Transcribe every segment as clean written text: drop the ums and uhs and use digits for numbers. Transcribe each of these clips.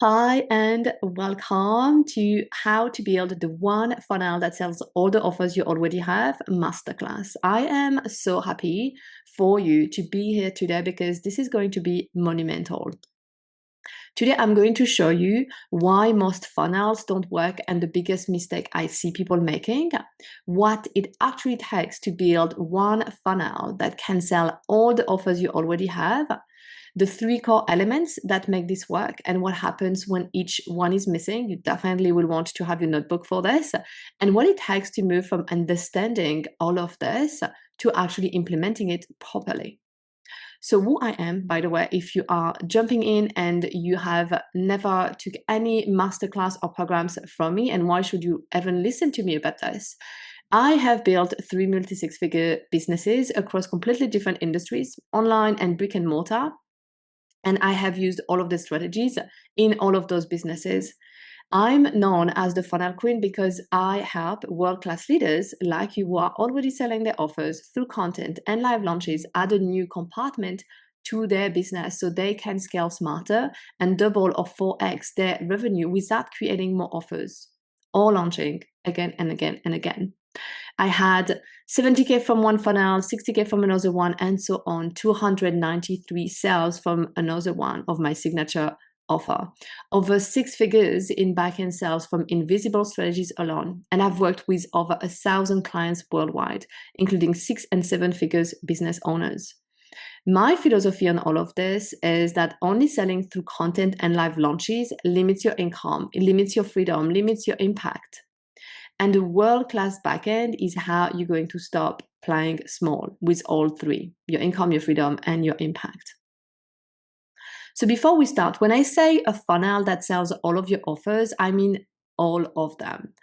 Hi, and welcome to How to Build the One Funnel That Sells All the Offers You Already Have Masterclass. I am so happy for you to be here today because this is going to be monumental. Today, I'm going to show you why most funnels don't work and the biggest mistake I see people making, what it actually takes to build one funnel that can sell all the offers you already have, the three core elements that make this work, and what happens when each one is missing. You definitely will want to have your notebook for this, and what it takes to move from understanding all of this to actually implementing it properly. So who I am, by the way, if you are jumping in and you have never took any masterclass or programs from me, and why should you even listen to me about this? I have built 3 multi-six-figure businesses across completely different industries, online and brick and mortar. And I have used all of the strategies in all of those businesses. I'm known as the Funnel Queen because I help world-class leaders like you who are already selling their offers through content and live launches add a new compartment to their business so they can scale smarter and double or 4x their revenue without creating more offers or launching again and again and again. I had 70K from one funnel, 60K from another one, and so on, 293 sales from another one of my signature offer. Over 6 figures in backend sales from invisible strategies alone. And I've worked with over 1,000 clients worldwide, including 6 and 7 figures business owners. My philosophy on all of this is that only selling through content and live launches limits your income, it limits your freedom, limits your impact. And the world-class backend is how you're going to stop playing small with all three: your income, your freedom, and your impact. So before we start, when I say a funnel that sells all of your offers, I mean all of them.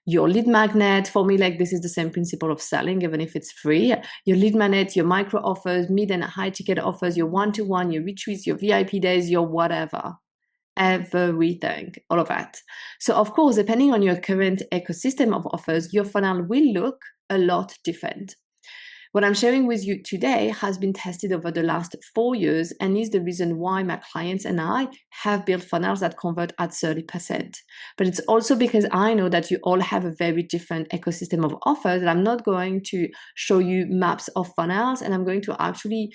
Your lead magnet, for me, like this is the same principle of selling, even if it's free. Your lead magnet, your micro offers, mid and high ticket offers, your one-to-one, your retreats, your VIP days, your whatever. Everything, all of that. So of course, depending on your current ecosystem of offers, your funnel will look a lot different. What I'm sharing with you today has been tested over the last 4 years and is the reason why my clients and I have built funnels that convert at 30%. But it's also because I know that you all have a very different ecosystem of offers, and I'm not going to show you maps of funnels, and I'm going to actually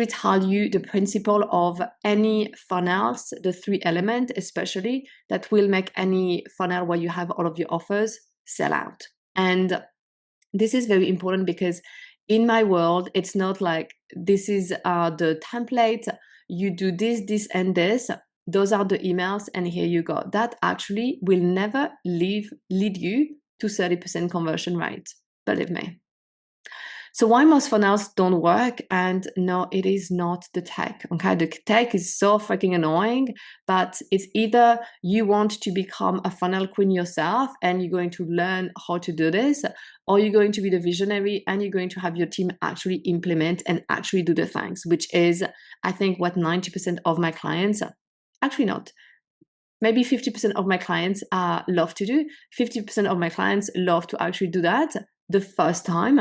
tell you the principle of any funnels, the 3 elements especially, that will make any funnel where you have all of your offers sell out. And this is very important because in my world, it's not like this is the template, you do this, this, and this. Those are the emails, and here you go. That actually will never lead you to 30% conversion rate, believe me. So why most funnels don't work? And no, it is not the tech. Okay, the tech is so freaking annoying, but it's either you want to become a funnel queen yourself and you're going to learn how to do this, or you're going to be the visionary and you're going to have your team actually implement and actually do the things, which is, I think, what 90% of my clients, actually not, maybe 50% of my clients love to do. 50% of my clients love to actually do that the first time,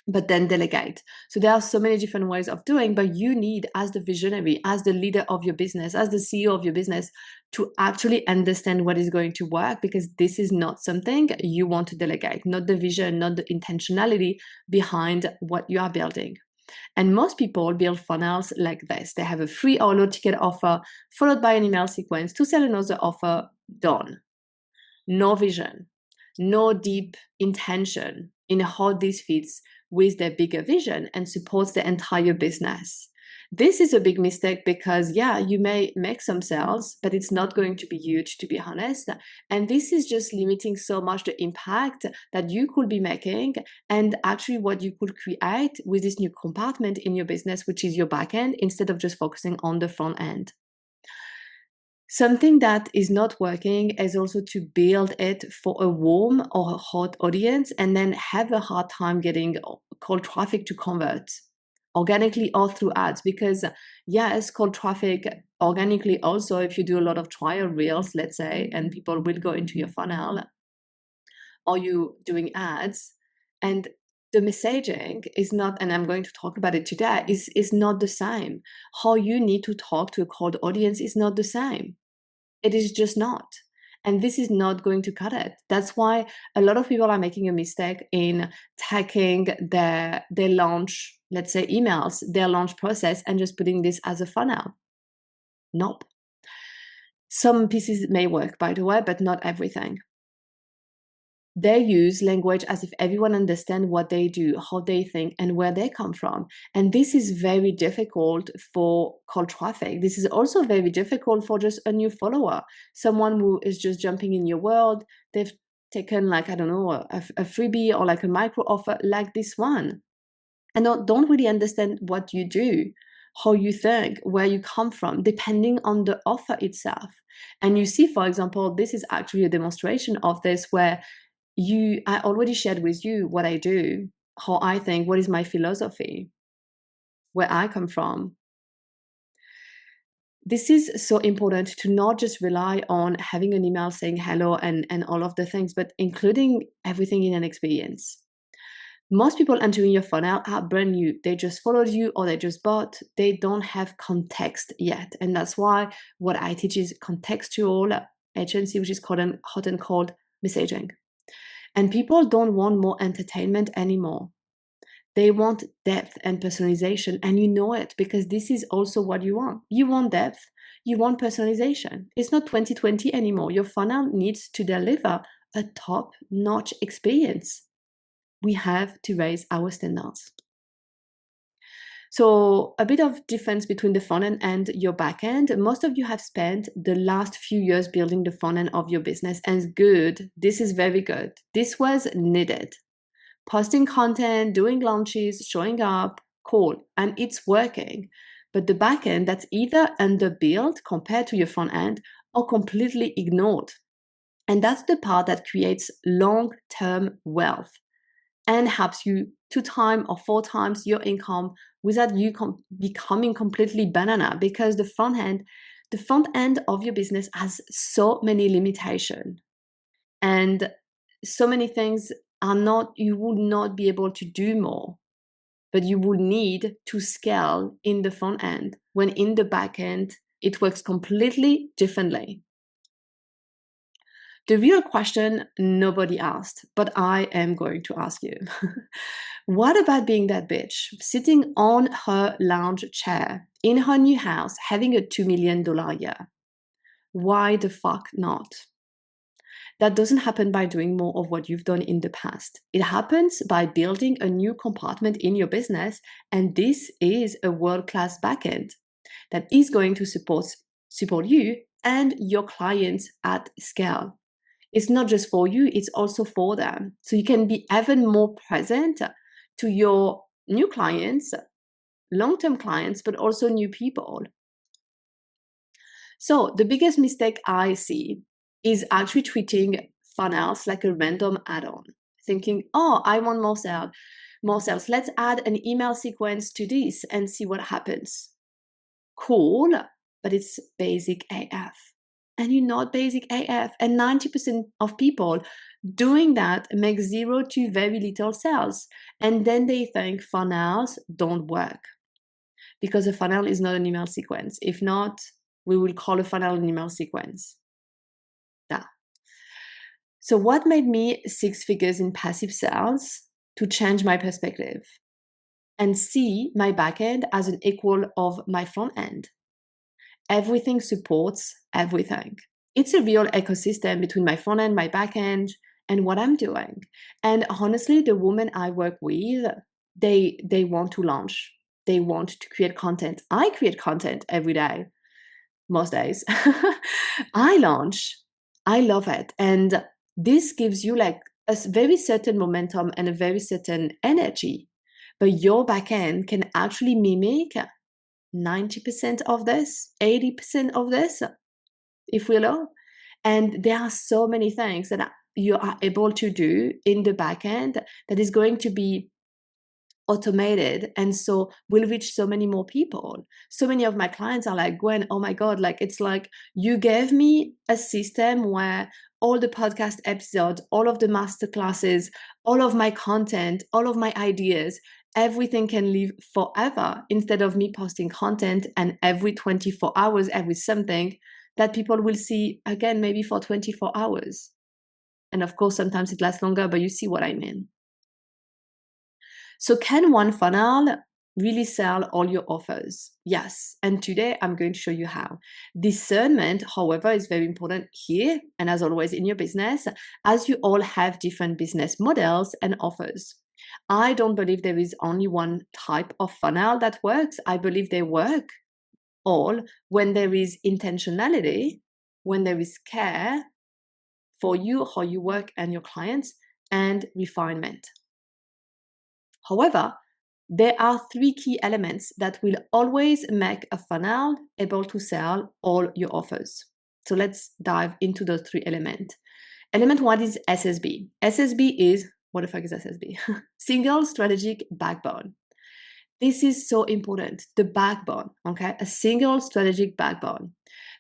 but then delegate. So there are so many different ways of doing, but you need, as the visionary, as the leader of your business, as the CEO of your business, to actually understand what is going to work, because this is not something you want to delegate, not the vision, not the intentionality behind what you are building. And most people build funnels like this. They have a free or low ticket offer followed by an email sequence to sell another offer, done. No vision, no deep intention in how this fits with their bigger vision and supports the entire business. This is a big mistake because, yeah, you may make some sales, but it's not going to be huge, to be honest. And this is just limiting so much the impact that you could be making and actually what you could create with this new compartment in your business, which is your backend, instead of just focusing on the front end. Something that is not working is also to build it for a warm or a hot audience and then have a hard time getting cold traffic to convert organically or through ads. Because yes, cold traffic organically also, if you do a lot of trial reels, let's say, and people will go into your funnel, or you doing ads, and the messaging is not, and I'm going to talk about it today, is not the same. How you need to talk to a cold audience is not the same. It is just not. And this is not going to cut it. That's why a lot of people are making a mistake in taking their launch, let's say emails, their launch process, and just putting this as a funnel. Nope. Some pieces may work, by the way, but not everything. They use language as if everyone understands what they do, how they think, and where they come from. And this is very difficult for cold traffic. This is also very difficult for just a new follower, someone who is just jumping in your world. They've taken, like, I don't know, a freebie or like a micro offer like this one, and don't really understand what you do, how you think, where you come from, depending on the offer itself. And you see, for example, this is actually a demonstration of this where I already shared with you what I do, how I think, what is my philosophy, where I come from. This is so important to not just rely on having an email saying hello and all of the things, but including everything in an experience. Most people entering your funnel are brand new. They just followed you or they just bought. They don't have context yet. And that's why what I teach is contextual agency, which is called hot and cold messaging. And people don't want more entertainment anymore. They want depth and personalization, and you know it because this is also what you want. You want depth, you want personalization. It's not 2020 anymore. Your funnel needs to deliver a top-notch experience. We have to raise our standards. So a bit of difference between the front end and your back end. Most of you have spent the last few years building the front end of your business, and good. This is very good. This was needed. Posting content, doing launches, showing up, cool, and it's working. But the back end, that's either underbuilt compared to your front end or completely ignored. And that's the part that creates long-term wealth and helps you 2 times or 4 times your income without you becoming completely banana, because the front end of your business has so many limitations and so many things you would not be able to do more, but you would need to scale in the front end, when in the back end it works completely differently. The real question nobody asked, but I am going to ask you. What about being that bitch, sitting on her lounge chair in her new house, having a $2 million year? Why the fuck not? That doesn't happen by doing more of what you've done in the past. It happens by building a new compartment in your business, and this is a world-class backend that is going to support you and your clients at scale. It's not just for you, it's also for them. So you can be even more present to your new clients, long-term clients, but also new people. So the biggest mistake I see is actually treating funnels like a random add-on, thinking, oh, I want more sales. Let's add an email sequence to this and see what happens. Cool, but it's basic AF. And you're not basic AF. And 90% of people doing that make 0 to very little sales. And then they think funnels don't work because a funnel is not an email sequence. If not, we will call a funnel an email sequence. Yeah. So what made me 6 figures in passive sales? To change my perspective and see my backend as an equal of my front end. Everything supports everything. It's a real ecosystem between my front end, my back end, and what I'm doing. And honestly, the women I work with, they want to launch. They want to create content. I create content every day, most days. I launch. I love it. And this gives you like a very certain momentum and a very certain energy. But your back end can actually mimic 90% of this, 80% of this, if we allow. And there are so many things that you are able to do in the backend that is going to be automated, and so will reach so many more people. So many of my clients are like, Gwen, oh my God, like it's like you gave me a system where all the podcast episodes, all of the masterclasses, all of my content, all of my ideas, everything can live forever, instead of me posting content and every 24 hours, every something, that people will see again, maybe for 24 hours. And of course, sometimes it lasts longer, but you see what I mean. So can one funnel really sell all your offers? Yes. And today I'm going to show you how. Discernment, however, is very important here and as always in your business, as you all have different business models and offers. I don't believe there is only one type of funnel that works. I believe they work all when there is intentionality, when there is care for you, how you work and your clients, and refinement. However, there are three key elements that will always make a funnel able to sell all your offers. So let's dive into those three elements. Element one is SSB. SSB is, what the fuck is SSB? Single strategic backbone. This is so important, the backbone, okay? A single strategic backbone.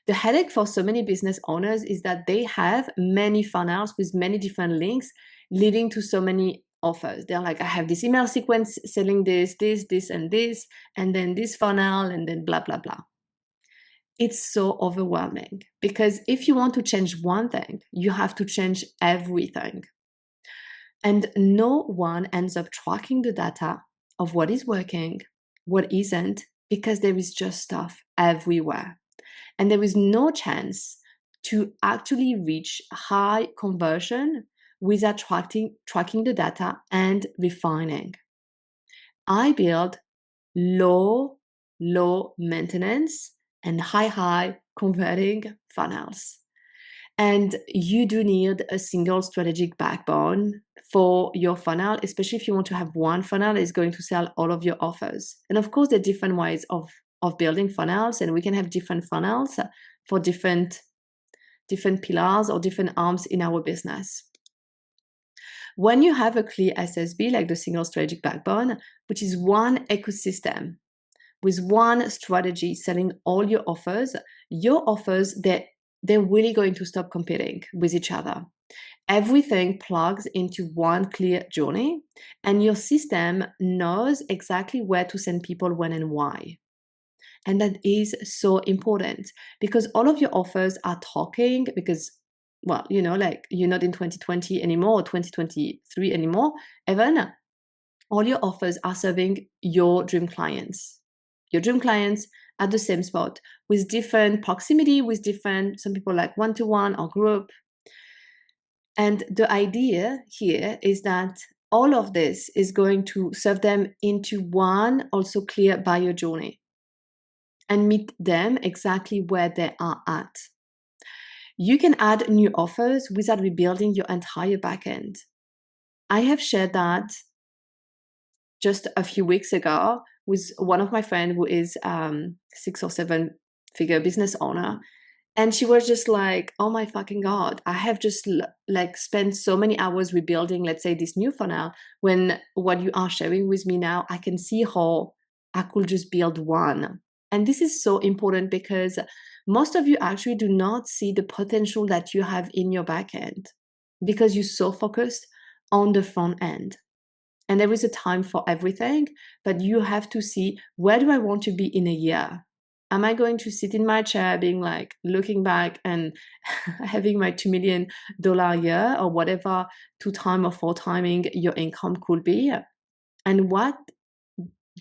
The headache for so many business owners is that they have many funnels with many different links leading to so many offers. They're like, I have this email sequence selling this, and then this funnel, and then blah, blah, blah. It's so overwhelming because if you want to change one thing, you have to change everything. And no one ends up tracking the data of what is working, what isn't, because there is just stuff everywhere. And there is no chance to actually reach high conversion without tracking the data and refining. I build low maintenance and high converting funnels. And you do need a single strategic backbone for your funnel, especially if you want to have one funnel that is going to sell all of your offers. And of course, there are different ways of building funnels, and we can have different funnels for different pillars or different arms in our business. When you have a clear SSB, like the single strategic backbone, which is one ecosystem with one strategy selling all your offers, they're really going to stop competing with each other. Everything plugs into one clear journey, and your system knows exactly where to send people, when, and why. And that is so important because all of your offers are talking because, well, you know, like you're not in 2020 anymore or 2023 anymore. Even all your offers are serving your dream clients. Your dream clients at the same spot with different proximity, with different, some people like one-to-one or group. And the idea here is that all of this is going to serve them into one also clear buyer journey and meet them exactly where they are at. You can add new offers without rebuilding your entire backend. I have shared that just a few weeks ago with one of my friends who is 6 or 7 figure business owner. And she was just like, oh my fucking God, I have just like spent so many hours rebuilding, let's say, this new funnel, when what you are sharing with me now, I can see how I could just build one. And this is so important because most of you actually do not see the potential that you have in your backend because you're so focused on the front end. And there is a time for everything, but you have to see, where do I want to be in a year? Am I going to sit in my chair being like looking back and having my $2 million year or whatever 2-time or 4-timing your income could be? And what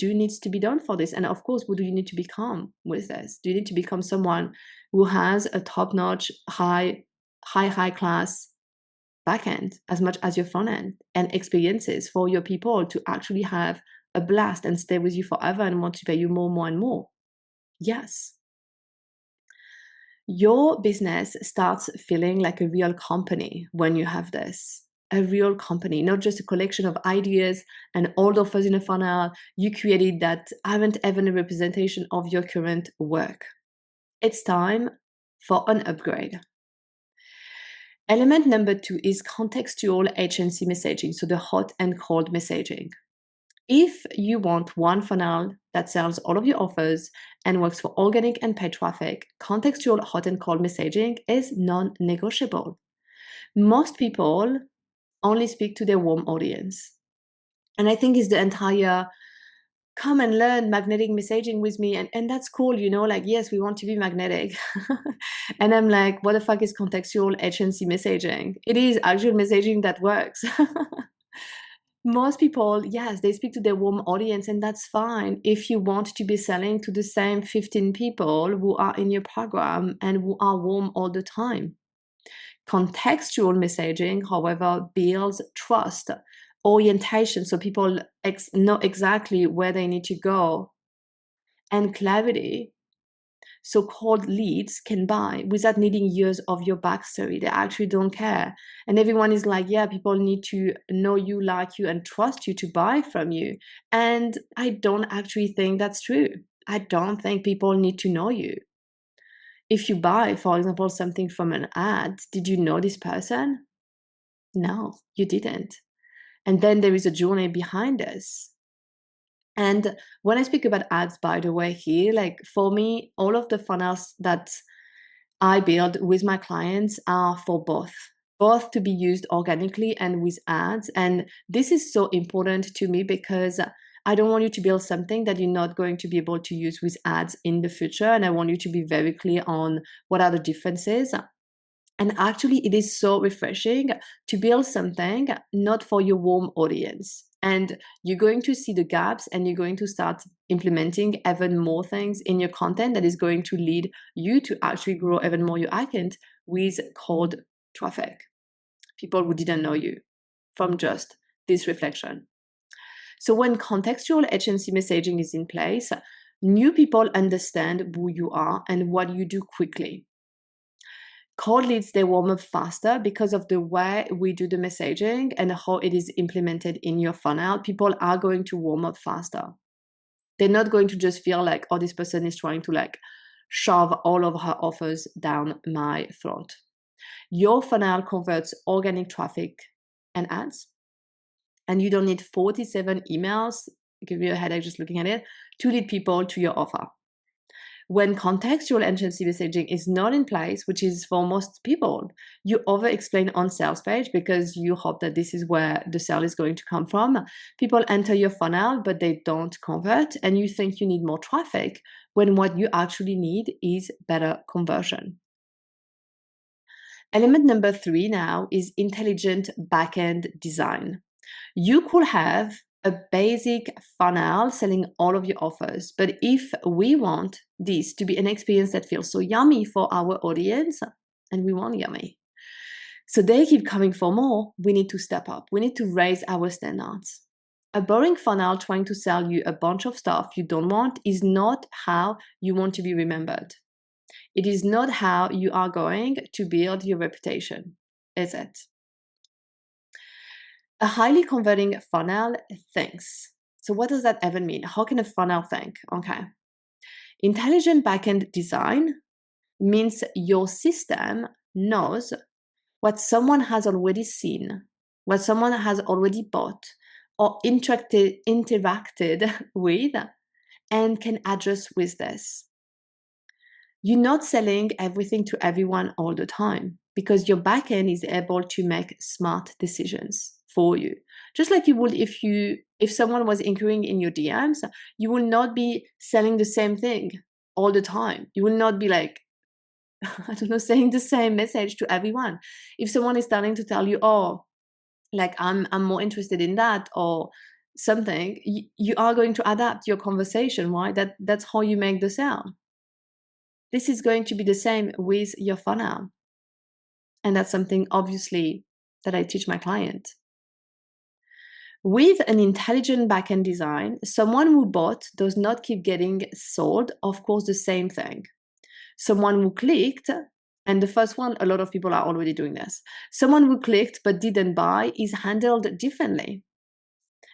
needs to be done for this? And of course, what do you need to become with this? Do you need to become someone who has a top-notch, high class backend as much as your front end and experiences for your people to actually have a blast and stay with you forever and want to pay you more and more? Yes. Your business starts feeling like a real company when you have this. A real company, not just a collection of ideas and old offers in a funnel you created that aren't even a representation of your current work. It's time for an upgrade. Element number 2 is contextual HNC messaging, so the hot and cold messaging. If you want one funnel that sells all of your offers and works for organic and paid traffic, contextual hot and cold messaging is non-negotiable. Most people only speak to their warm audience. And I think it's the entire come and learn magnetic messaging with me. And that's cool, you know, like, yes, we want to be magnetic. And I'm like, what the fuck is contextual HNC messaging? It is actual messaging that works. Most people, yes, they speak to their warm audience, and that's fine if you want to be selling to the same 15 people who are in your program and who are warm all the time. Contextual messaging, however, builds trust, orientation, so people know exactly where they need to go, and clarity. So cold leads can buy without needing years of your backstory. They actually don't care. And everyone is like, yeah, people need to know you, like you, and trust you to buy from you. And I don't actually think that's true. I don't think people need to know you. If you buy, for example, something from an ad, did you know this person? No, you didn't. And then there is a journey behind this. And when I speak about ads, by the way, here, like for me, all of the funnels that I build with my clients are for both to be used organically and with ads. And this is so important to me because I don't want you to build something that you're not going to be able to use with ads in the future. And I want you to be very clear on what are the differences. And actually, it is so refreshing to build something not for your warm audience. And you're going to see the gaps and you're going to start implementing even more things in your content that is going to lead you to actually grow even more your account with cold traffic. People who didn't know you from just this reflection. So when contextual HNC messaging is in place, new people understand who you are and what you do quickly. Cold leads, they warm up faster because of the way we do the messaging and how it is implemented in your funnel. People are going to warm up faster. They're not going to just feel like, oh, this person is trying to like shove all of her offers down my throat. Your funnel converts organic traffic and ads, and you don't need 47 emails, give you a headache just looking at it, to lead people to your offer. When contextual agency messaging is not in place, which is for most people, you over explain on sales page because you hope that this is where the sale is going to come from. People enter your funnel, but they don't convert, and you think you need more traffic when what you actually need is better conversion. Element number 3 now is intelligent backend design. You could have a basic funnel selling all of your offers. But if we want this to be an experience that feels so yummy for our audience, and we want yummy, so they keep coming for more, we need to step up. We need to raise our standards. A boring funnel trying to sell you a bunch of stuff you don't want is not how you want to be remembered. It is not how you are going to build your reputation, is it? A highly converting funnel thinks. So what does that even mean? How can a funnel think? Okay. Intelligent backend design means your system knows what someone has already seen, what someone has already bought or interacted with, and can adjust with this. You're not selling everything to everyone all the time because your backend is able to make smart decisions for you. Just like you would if someone was inquiring in your DMs, you will not be selling the same thing all the time. You will not be like, I don't know, saying the same message to everyone. If someone is starting to tell you, oh, like I'm more interested in that or something, you are going to adapt your conversation, right? That's how you make the sale. This is going to be the same with your funnel. And that's something obviously that I teach my client. With an intelligent backend design, someone who bought does not keep getting sold, of course, the same thing. Someone who clicked, and the first one, a lot of people are already doing this. Someone who clicked but didn't buy is handled differently.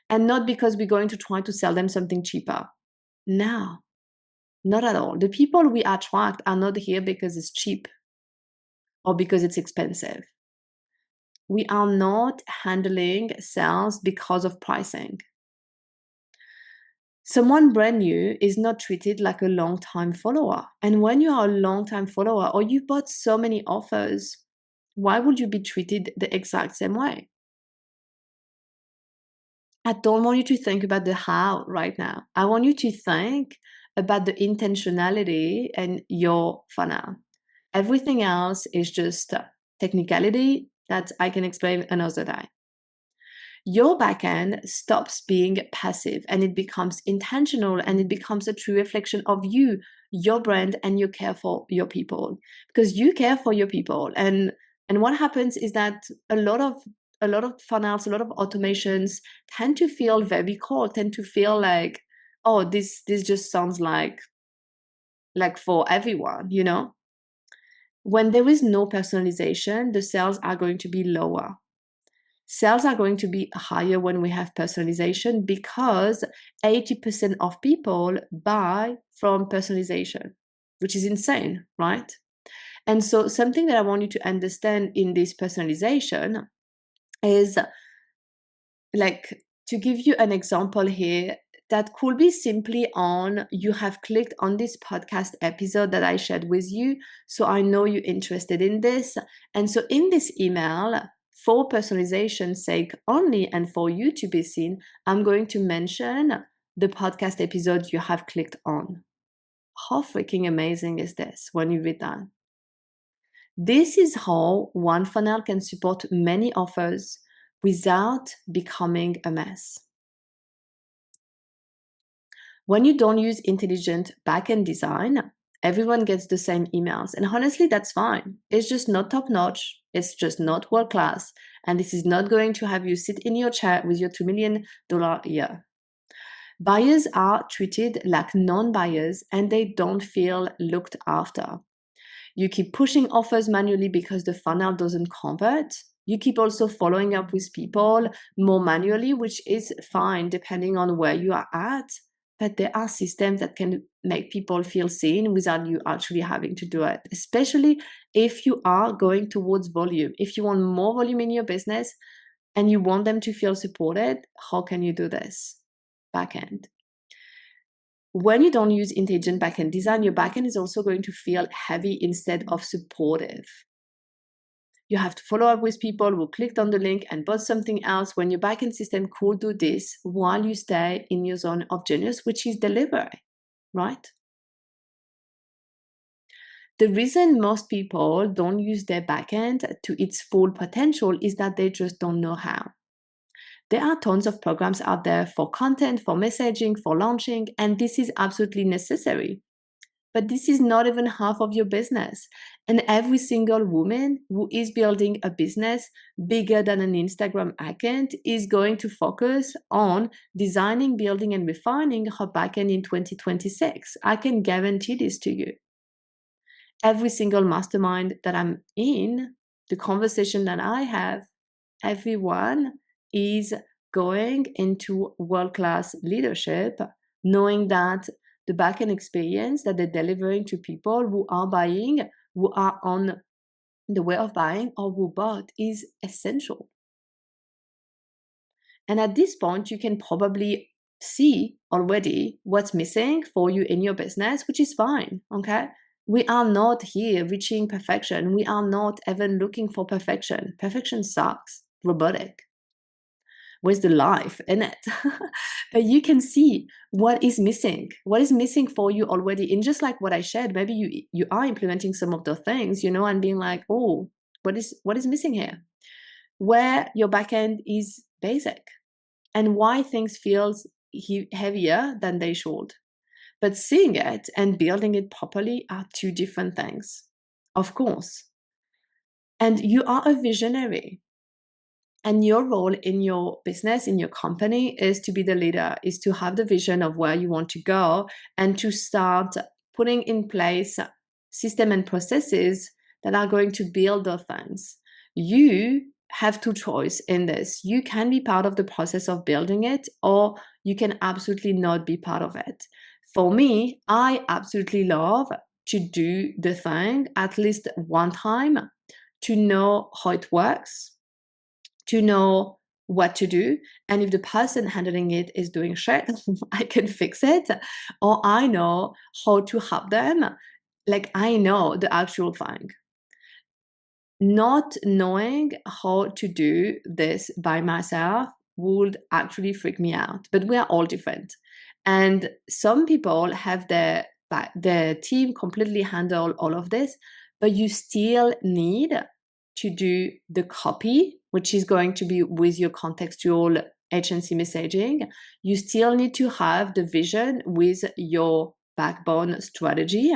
And not because we're going to try to sell them something cheaper. No, not at all. The people we attract are not here because it's cheap or because it's expensive. We are not handling sales because of pricing. Someone brand new is not treated like a long-time follower. And when you are a long-time follower or you bought so many offers, why would you be treated the exact same way? I don't want you to think about the how right now. I want you to think about the intentionality and your funnel. Everything else is just technicality that I can explain another day. Your backend stops being passive and it becomes intentional, and it becomes a true reflection of you, your brand, and your care for your people, because you care for your people. And what happens is that a lot of funnels, a lot of automations tend to feel very cold, tend to feel like, oh, this just sounds like for everyone, you know? When there is no personalization, the sales are going to be lower. Sales are going to be higher when we have personalization, because 80% of people buy from personalization, which is insane, right? And so something that I want you to understand in this personalization is, like, to give you an example here, that could be simply on, you have clicked on this podcast episode that I shared with you, so I know you're interested in this. And so in this email, for personalization's sake only and for you to be seen, I'm going to mention the podcast episode you have clicked on. How freaking amazing is this when you read that? This is how one funnel can support many offers without becoming a mess. When you don't use intelligent backend design, everyone gets the same emails. And honestly, that's fine. It's just not top notch. It's just not world class. And this is not going to have you sit in your chair with your $2 million a year. Buyers are treated like non-buyers, and they don't feel looked after. You keep pushing offers manually because the funnel doesn't convert. You keep also following up with people more manually, which is fine depending on where you are at. But there are systems that can make people feel seen without you actually having to do it, especially if you are going towards volume. If you want more volume in your business and you want them to feel supported, how can you do this? Backend. When you don't use intelligent backend design, your backend is also going to feel heavy instead of supportive. You have to follow up with people who clicked on the link and bought something else, when your backend system could do this while you stay in your zone of genius, which is delivery, right? The reason most people don't use their backend to its full potential is that they just don't know how. There are tons of programs out there for content, for messaging, for launching, and this is absolutely necessary. But this is not even half of your business. And every single woman who is building a business bigger than an Instagram account is going to focus on designing, building, and refining her backend in 2026. I can guarantee this to you. Every single mastermind that I'm in, the conversation that I have, everyone is going into world-class leadership, knowing that the backend experience that they're delivering to people who are buying, who are on the way of buying, or who bought, is essential. And at this point, you can probably see already what's missing for you in your business, which is fine, okay? We are not here reaching perfection. We are not even looking for perfection. Perfection sucks, robotic. Where's the life in it? But you can see what is missing for you already. In just like what I shared, maybe you are implementing some of the things, you know, and being like, oh, what is missing here? Where your backend is basic, and why things feels heavier than they should. But seeing it and building it properly are two different things, of course. And you are a visionary. And your role in your business, in your company, is to be the leader, is to have the vision of where you want to go, and to start putting in place system and processes that are going to build those things. You have two choices in this. You can be part of the process of building it, or you can absolutely not be part of it. For me, I absolutely love to do the thing at least one time, to know how it works, to know what to do. And if the person handling it is doing shit, I can fix it, or I know how to help them. Like, I know the actual thing. Not knowing how to do this by myself would actually freak me out, but we are all different. And some people have their team completely handle all of this, but you still need to do the copy, which is going to be with your contextual agency messaging. You still need to have the vision with your backbone strategy.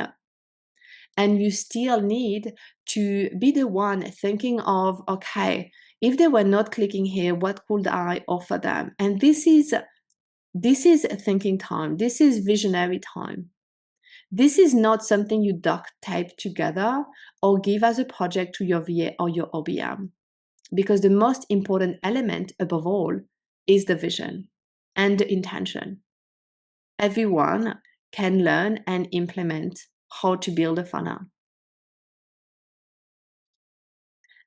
And you still need to be the one thinking of, okay, if they were not clicking here, what could I offer them? And this is thinking time. This is visionary time. This is not something you duct tape together or give as a project to your VA or your OBM. Because the most important element above all is the vision and the intention. Everyone can learn and implement how to build a funnel.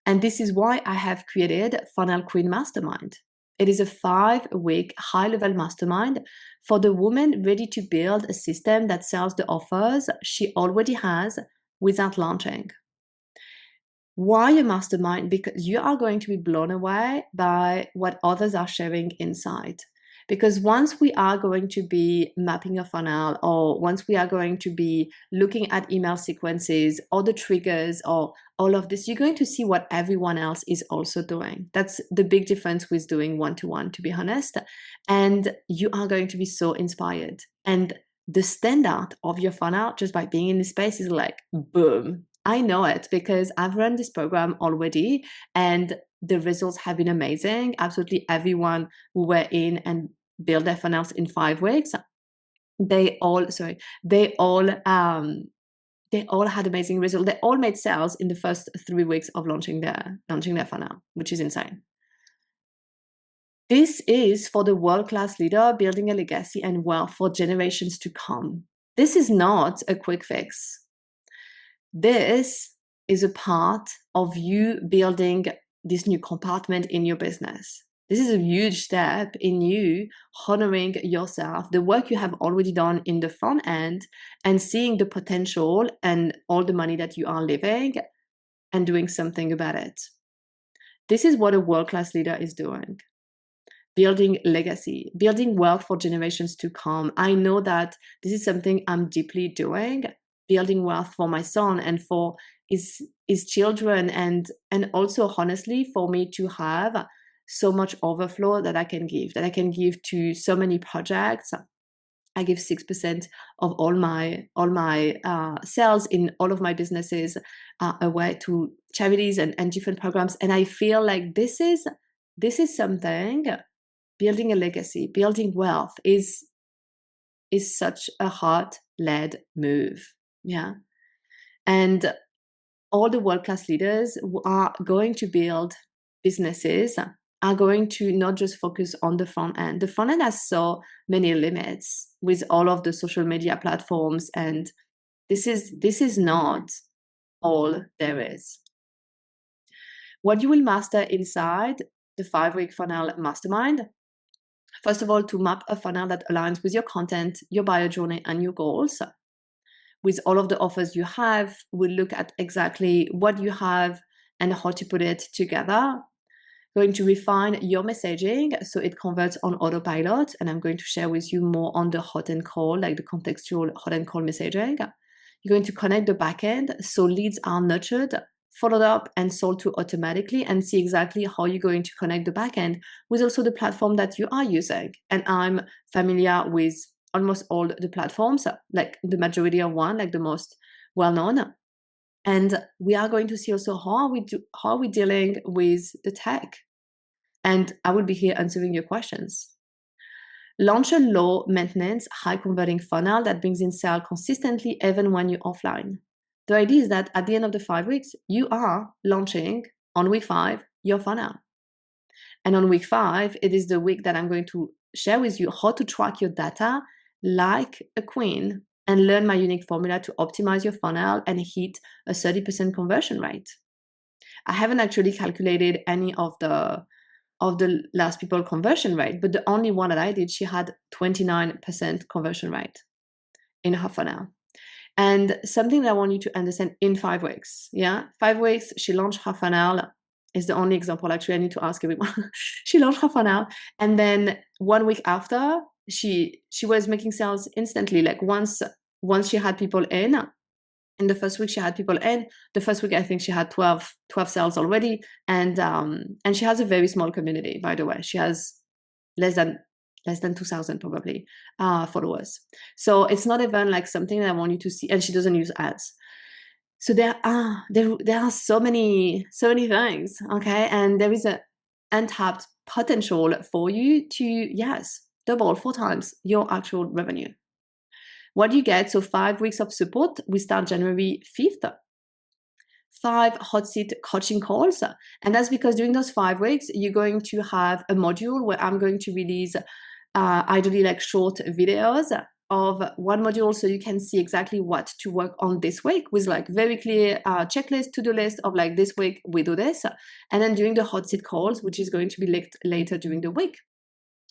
And this is why I have created Funnel Queen Mastermind. It is a 5-week high-level mastermind for the woman ready to build a system that sells the offers she already has without launching. Why a mastermind? Because you are going to be blown away by what others are sharing inside. Because once we are going to be mapping a funnel, or once we are going to be looking at email sequences or the triggers or all of this, you're going to see what everyone else is also doing. That's the big difference with doing one-to-one, to be honest. And you are going to be so inspired. And the standard of your funnel, just by being in the space, is like, boom. I know it because I've run this program already and the results have been amazing. Absolutely everyone who were in and built their funnels in 5 weeks, they all had amazing results. They all made sales in the first 3 weeks of launching their funnel, which is insane. This is for the world-class leader building a legacy and wealth for generations to come. This is not a quick fix. This is a part of you building this new compartment in your business. This is a huge step in you honoring yourself, the work you have already done in the front end, and seeing the potential and all the money that you are living and doing something about it. This is what a world-class leader is doing. Building legacy, building wealth for generations to come. I know that this is something I'm deeply doing, building wealth for my son and for his children, and also honestly for me to have so much overflow that I can give to so many projects. I give 6% of all my sales in all of my businesses away to charities and different programs, and I feel like this is something. Building a legacy, building wealth is such a heart-led move. Yeah. And all the world-class leaders who are going to build businesses are going to not just focus on the front end. The front end has so many limits with all of the social media platforms, and this is not all there is. What you will master inside the 5-week funnel mastermind: first of all, to map a funnel that aligns with your content, your buyer journey, and your goals. With all of the offers you have, we'll look at exactly what you have and how to put it together. Going to refine your messaging so it converts on autopilot, and I'm going to share with you more on the hot and cold, like the contextual hot and cold messaging. You're going to connect the backend so leads are nurtured, followed up, and sold to automatically, and see exactly how you're going to connect the backend with also the platform that you are using. And I'm familiar with almost all the platforms, like the majority of one, like the most well-known. And we are going to see also how are we dealing with the tech. And I will be here answering your questions. Launch a low maintenance, high converting funnel that brings in sales consistently even when you're offline. The idea is that at the end of the 5 weeks, you are launching on week 5 your funnel. And on week 5, it is the week that I'm going to share with you how to track your data like a queen and learn my unique formula to optimize your funnel and hit a 30% conversion rate. I haven't actually calculated any of the last people conversion rate, but the only one that I did, she had 29% conversion rate in her funnel. And something that I want you to understand in 5 weeks, 5 weeks, she launched her funnel is the only example. Actually, I need to ask everyone. She launched her funnel, and then 1 week after, she was making sales instantly. Like once she had people in the first week she had people in. The first week I think she had 12 sales already, and she has a very small community, by the way. She has less than 2,000 probably followers. So it's not even like something that I want you to see, and she doesn't use ads. So there are so many things, okay? And there is a untapped potential for you to, yes, double 4 times your actual revenue. What do you get? So 5 weeks of support. We start January 5th. 5 hot seat coaching calls. And that's because during those 5 weeks, you're going to have a module where I'm going to release ideally like short videos of one module, so you can see exactly what to work on this week with like very clear checklist, to-do list of like this week we do this. And then during the hot seat calls, which is going to be later during the week,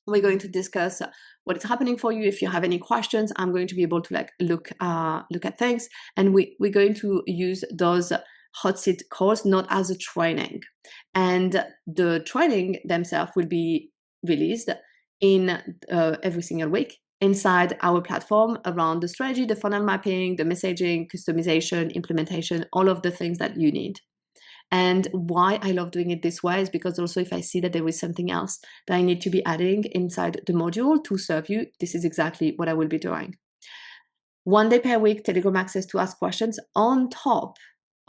we're going to discuss what is happening for you. If you have any questions, I'm going to be able to like look at things, and we're going to use those hot seat calls not as a training, and the training themselves will be released in every single week inside our platform around the strategy, the funnel mapping, the messaging, customization, implementation, all of the things that you need. And why I love doing it this way is because also if I see that there is something else that I need to be adding inside the module to serve you, this is exactly what I will be doing. 1 day per week, Telegram access to ask questions. On top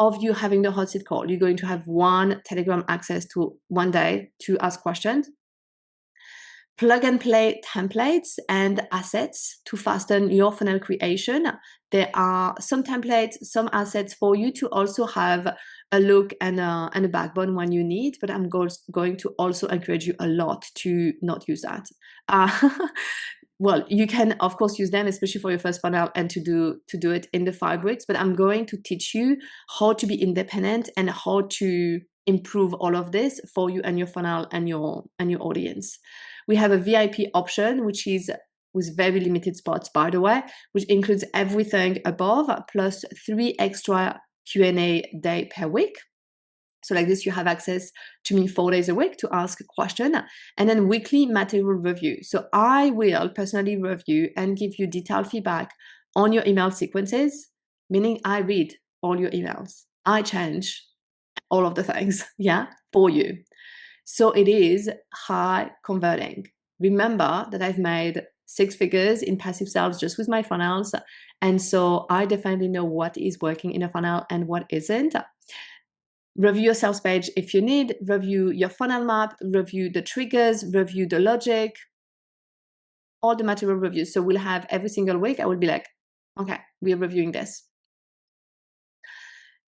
of you having the hot seat call, you're going to have 1 Telegram access to 1 day to ask questions. Plug and play templates and assets to fasten your funnel creation. There are some templates, some assets for you to also have a look and a backbone when you need, but I'm going to also encourage you a lot to not use that. Well, you can of course use them, especially for your first funnel, and to do it in the 5 weeks, but I'm going to teach you how to be independent and how to improve all of this for you and your funnel and your audience. We have a VIP option, which is with very limited spots, by the way, which includes everything above, plus 3 extra Q&A day per week. So like this, you have access to me 4 days a week to ask a question, and then weekly material review. So I will personally review and give you detailed feedback on your email sequences, meaning I read all your emails. I change all of the things, yeah, for you. So it is high converting. Remember that I've made 6 figures in passive sales just with my funnels. And so I definitely know what is working in a funnel and what isn't. Review your sales page if you need, review your funnel map, review the triggers, review the logic, all the material reviews. So we'll have every single week, I will be like, okay, we're reviewing this.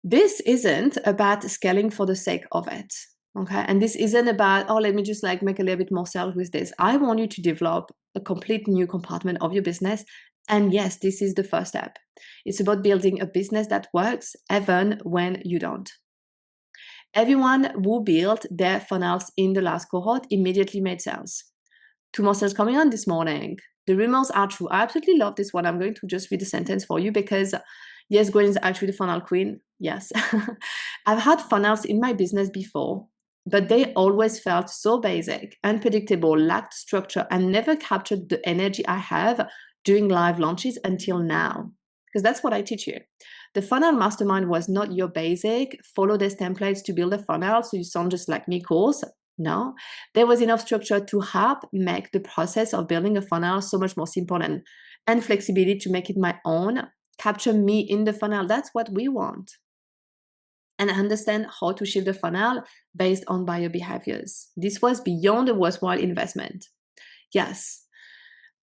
This isn't about scaling for the sake of it. Okay. And this isn't about, oh, let me just like make a little bit more sales with this. I want you to develop a complete new compartment of your business. And yes, this is the first step. It's about building a business that works even when you don't. Everyone who built their funnels in the last cohort immediately made sales. 2 more sales coming on this morning. The rumors are true. I absolutely love this one. I'm going to just read the sentence for you because yes, Gwen is actually the funnel queen. Yes. I've had funnels in my business before, but they always felt so basic, unpredictable, lacked structure, and never captured the energy I have doing live launches until now. Because that's what I teach you. The Funnel Mastermind was not your basic, follow these templates to build a funnel so you sound just like me course. No, there was enough structure to help make the process of building a funnel so much more simple and flexibility to make it my own. Capture me in the funnel. That's what we want. And understand how to shift the funnel based on buyer behaviors. This was beyond a worthwhile investment. Yes,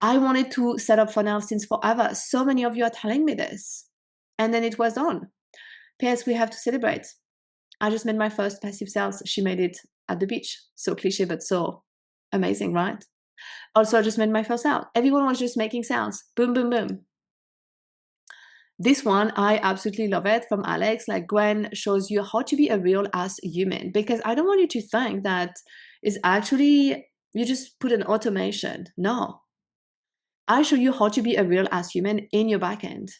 I wanted to set up funnels since forever. So many of you are telling me this. And then it was done. P.S. we have to celebrate. I just made my first passive sales. She made it at the beach. So cliche, but so amazing, right? Also, I just made my first sale. Everyone was just making sales. Boom, boom, boom. This one, I absolutely love it, from Alex. Like, Gwen shows you how to be a real ass human, because I don't want you to think that it's actually, you just put an automation. No. I show you how to be a real ass human in your backend.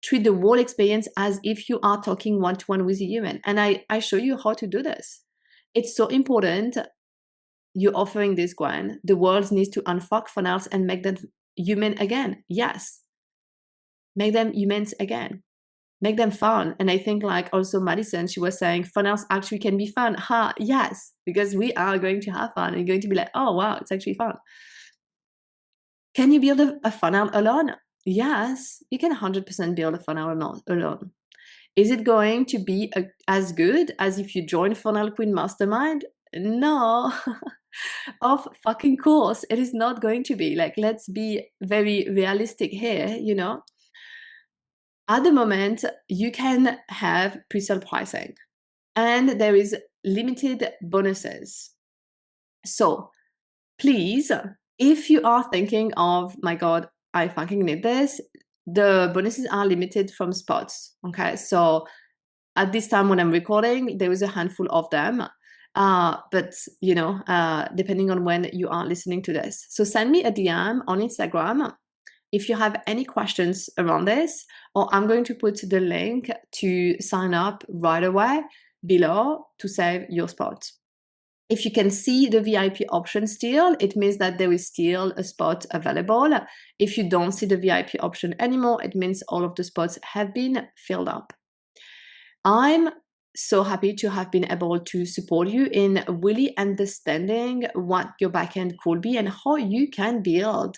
Treat the whole experience as if you are talking one-to-one with a human. And I show you how to do this. It's so important you're offering this, Gwen. The world needs to unfuck funnels and make them human again. Yes. Make them humans again. Make them fun. And I think like also Madison, she was saying funnels actually can be fun. Ha, yes, because we are going to have fun and going to be like, oh wow, it's actually fun. Can you build a funnel alone? Yes, you can 100% build a funnel alone. Is it going to be as good as if you join Funnel Queen Mastermind? No, of fucking course, it is not going to be. Like, let's be very realistic here, you know? At the moment, you can have pre-sale pricing and there is limited bonuses. So please, if you are thinking of, my God, I fucking need this, the bonuses are limited from spots. Okay. So at this time when I'm recording, there is a handful of them. But you know, depending on when you are listening to this. So send me a DM on Instagram if you have any questions around this, or I'm going to put the link to sign up right away below to save your spot. If you can see the VIP option still, it means that there is still a spot available. If you don't see the VIP option anymore, it means all of the spots have been filled up. I'm so happy to have been able to support you in really understanding what your backend could be and how you can build,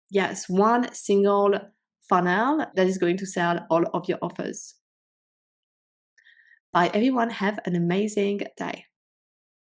yes, one single funnel that is going to sell all of your offers. Bye, everyone. Have an amazing day.